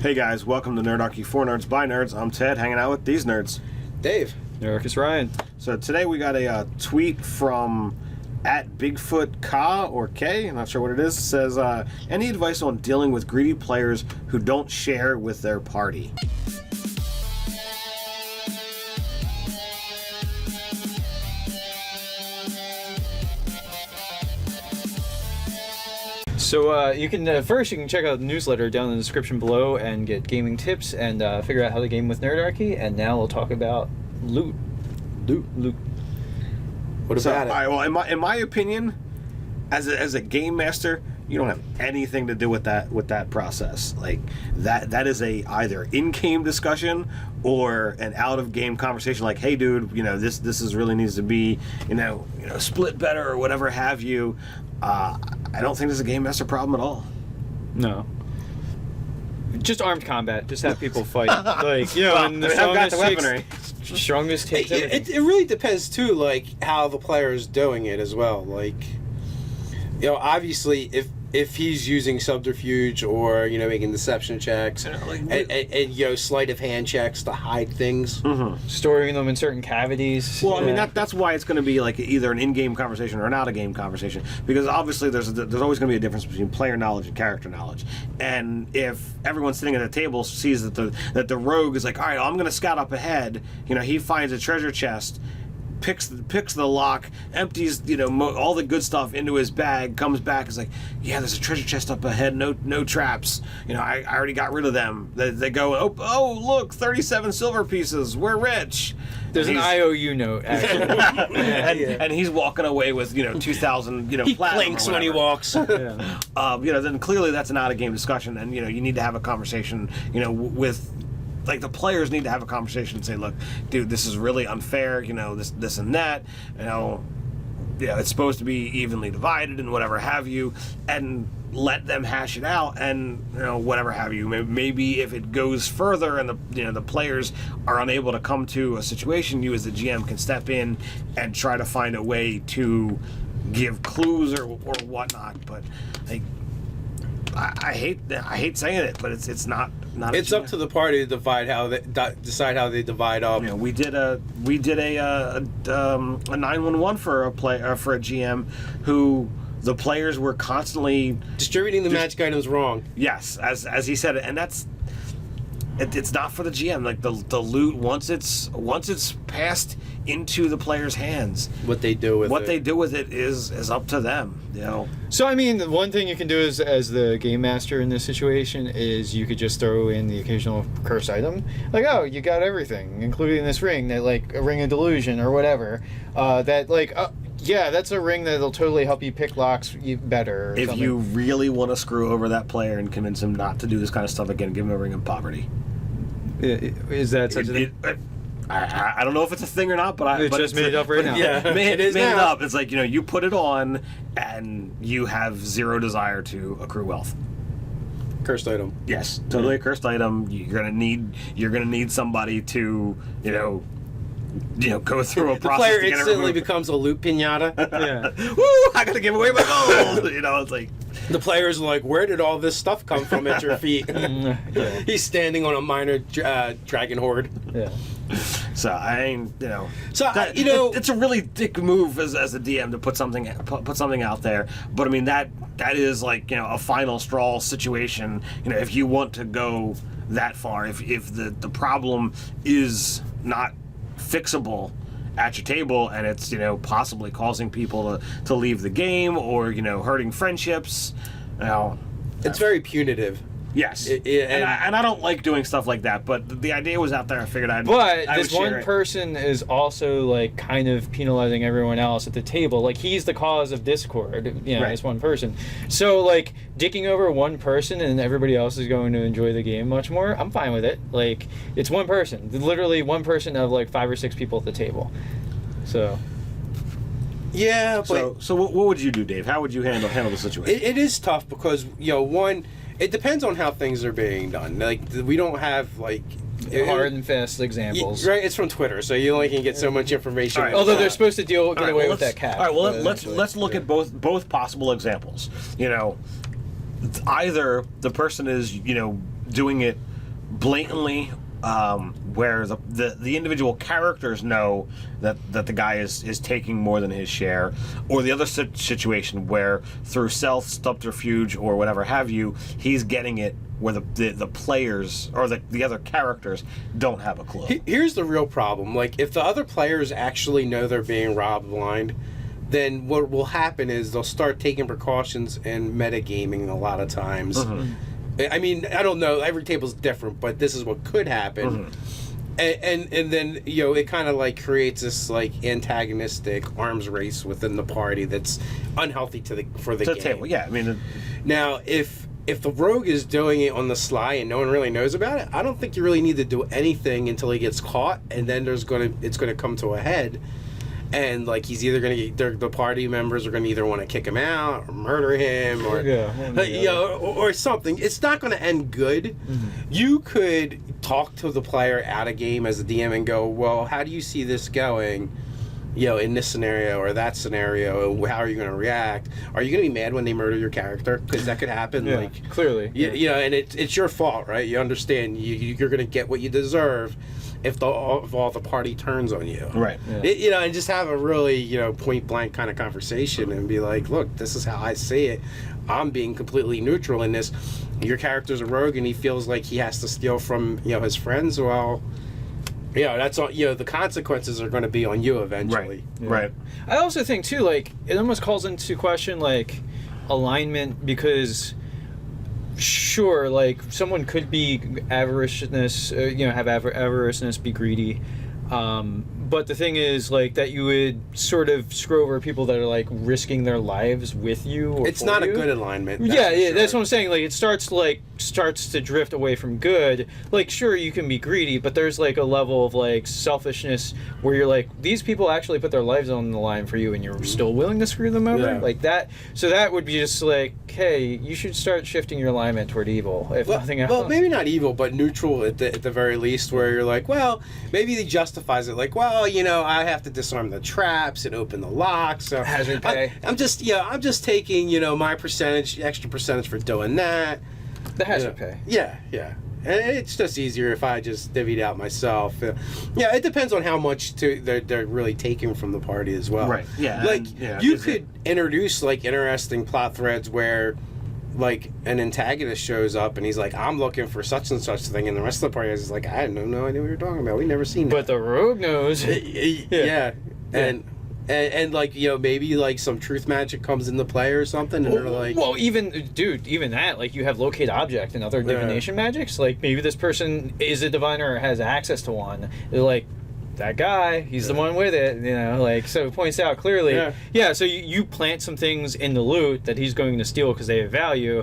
Hey guys, welcome to Nerdarchy for Nerds by Nerds. I'm Ted, hanging out with these nerds. Dave. Nerdarchy Ryan. So today we got a tweet from @BigfootK or K, I'm not sure what it is. It says, any advice on dealing with greedy players who don't share with their party? So you can first you can check out the newsletter down in the description below and get gaming tips and figure out how to game with Nerdarchy. And now we'll talk about loot. What about it? All right, well, in my opinion, as a game master, you don't have anything to do with that process. Like that is a either in-game discussion or an out-of-game conversation. Like, hey, dude, this is really needs to be split better or whatever have you. I don't think there's a game master problem at all. No. Just armed combat. Just have people fight. Like, and the I've got the strongest weaponry. strongest takes everything. It really depends too, like how the player is doing it as well. Like, obviously, if he's using subterfuge or making deception checks and sleight of hand checks to hide things, Storing them in certain cavities. Well, I mean that's why it's going to be like either an in-game conversation or an out-of-game conversation, because obviously there's always going to be a difference between player knowledge and character knowledge. And if everyone sitting at a table sees that the rogue is like, all right, I'm going to scout up ahead, he finds a treasure chest, picks the lock, empties all the good stuff into his bag, comes back, is like, yeah, there's a treasure chest up ahead, no traps, I already got rid of them. They go, oh look, 37 silver pieces, we're rich. There's an IOU note, actually. and he's walking away with 2,000 he platinum clinks or when he whatever. walks. Then clearly that's an out-of-game discussion, and you need to have a conversation with. Like, the players need to have a conversation and say, look, dude, this is really unfair, this and that, it's supposed to be evenly divided and whatever have you, and let them hash it out and, whatever have you. Maybe if it goes further and the players are unable to come to a situation, you as the GM can step in and try to find a way to give clues or whatnot, but, like, I hate saying it, but it's not. It's up to the party to decide how they divide up. We did a 911 for a GM who the players were constantly Distributing the magic items wrong. Yes, as he said it, and that's. It's not for the GM. Like the loot, once it's passed into the player's hands, What they do with it is up to them. So, I mean, the one thing you can do is, as the game master in this situation, is you could just throw in the occasional cursed item. Like, oh, you got everything, including this ring, that, like, a ring of delusion or whatever. Yeah, that's a ring that'll totally help you pick locks better. Or If something. you really want to screw over that player and convince him not to do this kind of stuff again, give him a ring of poverty. Is that such a thing? I don't know if it's a thing or not, but It just made it up right now. Yeah, made it is it now. up. It's like, you put it on and you have zero desire to accrue wealth. Cursed item. Yes, totally a cursed item. You're gonna need somebody to go through a The process player to get it instantly removed. becomes a loot pinata. Yeah. Woo! I gotta give away my gold. It's like. The player's like, where did all this stuff come from at your feet? Yeah. He's standing on a minor dragon horde. Yeah. So So, it's a really dick move as a DM to put something out there. But I mean that is like a final straw situation. If you want to go that far, if the problem is not fixable at your table and it's possibly causing people to leave the game or hurting friendships, it's very punitive. yes, and I don't like doing stuff like that, but the idea was out there. I figured I But would this share one it. person is also, like, kind of penalizing everyone else at the table. Like, he's the cause of discord, Right. this one person. So, like, dicking over one person and everybody else is going to enjoy the game much more, I'm fine with it. Like, it's one person. Literally one person of, like, 5 or 6 people at the table. So... Yeah, but So what would you do, Dave? How would you handle the situation? it is tough because one, it depends on how things are being done. Like, we don't have like hard and fast examples. Right, it's from Twitter, so you only can get so much information. All right. Although they're supposed to get All right, away well, with that cap. All right, well eventually. let's look at both possible examples. Either the person is doing it blatantly, where the individual characters know that the guy is taking more than his share, or the other situation where through stealth, subterfuge, or whatever have you, he's getting it where the players or the other characters don't have a clue. Here's the real problem. Like, if the other players actually know they're being robbed blind, then what will happen is they'll start taking precautions and metagaming a lot of times. I mean, I don't know, every table's different, but this is what could happen. And then, you know, it kind of like creates this like antagonistic arms race within the party that's unhealthy for the game. Table, yeah. I mean, Now, if the rogue is doing it on the sly and no one really knows about it, I don't think you really need to do anything until he gets caught, and then it's gonna come to a head, and like he's either gonna the party members are gonna either want to kick him out or murder him or you know, or something. It's not gonna end good. You could talk to the player out of game as a DM and go, well, how do you see this going? You know, in this scenario or that scenario, how are you going to react? Are you going to be mad when they murder your character? Because that could happen. Yeah, like clearly. You know, and it's your fault, right? You understand. You're going to get what you deserve if all the party turns on you, right? Yeah. You know, and just have a really, you know, point blank kind of conversation and be like, look, this is how I see it. I'm being completely neutral in this. Your character's a rogue and he feels like he has to steal from, you know, his friends. Well, you know, that's all. You know, the consequences are going to be on you eventually. Right. I also think too, like, it almost calls into question like alignment, because sure, like someone could be avaricious, you know, have avariciousness, be greedy. But the thing is, like, that you would sort of screw over people that are like risking their lives with you. Or It's for not you. a good alignment. Yeah, for yeah, sure. that's what I'm saying. Like, it starts to drift away from good. Like, sure, you can be greedy, but there's like a level of like selfishness where you're like, these people actually put their lives on the line for you, and you're still willing to screw them over, Yeah. like that. So that would be just like, hey, you should start shifting your alignment toward evil, if nothing else. Well, maybe not evil, but neutral at the very least, where you're like, well, maybe he justifies it, like, well, you know, I have to disarm the traps and open the locks, so Hazard pay. I'm just taking, you know, my extra percentage for doing that. The hazard Yeah. pay. Yeah. And it's just easier if I just divvied out myself. Yeah, it depends on how much they're really taking from the party as well. Right. Yeah. Like, and, yeah, you is could it- introduce like interesting plot threads where like an antagonist shows up and he's like, I'm looking for such and such thing, and the rest of the party is like, I had no idea what you're talking about. We never seen that. But the rogue knows. Yeah. And like, you know, maybe like some truth magic comes into play or something, and they're like, Well, even that, like, you have locate object and other divination magics. Like, maybe this person is a diviner or has access to one. They're like, that guy, he's the one with it, you know, like, so it points out clearly. Yeah, so you plant some things in the loot that he's going to steal because they have value,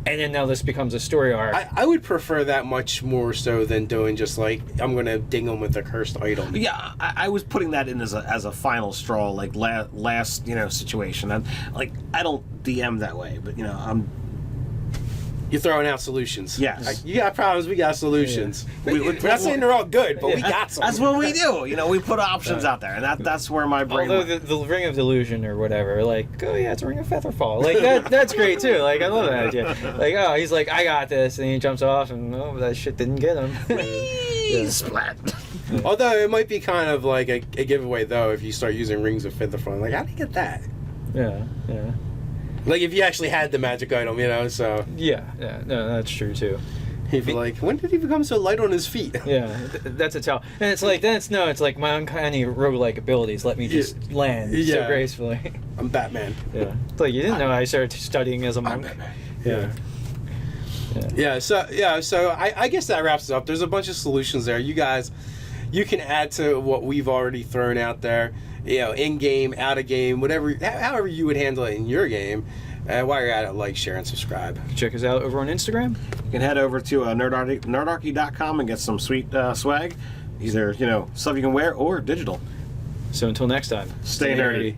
and then now this becomes a story arc. I would prefer that much more so than doing just like, I'm gonna ding them with a cursed item. Yeah, I was putting that in as a final straw, like last you know situation, and like I don't DM that way, but you know You're throwing out solutions. Yes. Like, you got problems, we got solutions. We- We're not saying they're all good, but we got some. that's what we do. You know, we put options out there, and that's where my brain. Although went. the Ring of Delusion or whatever, like, oh yeah, it's a Ring of Featherfall. Like, that's great too. Like, I love that idea. Like, oh, he's like, I got this, and he jumps off, and oh, that shit didn't get him. Splat. Although it might be kind of like a giveaway though if you start using Rings of Featherfall. Like, how do you get that? Yeah. Like, if you actually had the magic item, you know, so Yeah, no, that's true too. he'd be like, when did he become so light on his feet? Yeah, that's a tell. And it's like, it's like my uncanny roguelike abilities let me just land so Yeah. gracefully. I'm Batman. Yeah. It's like, you didn't know I started studying as a monk. Yeah. So I guess that wraps it up. There's a bunch of solutions there. You guys, you can add to what we've already thrown out there. You know, in game, out of game, whatever, however you would handle it in your game. While you're at it, like, share, and subscribe. Check us out over on Instagram. You can head over to nerdarchy.com and get some sweet swag, either you know stuff you can wear or digital. So until next time, Stay nerdy.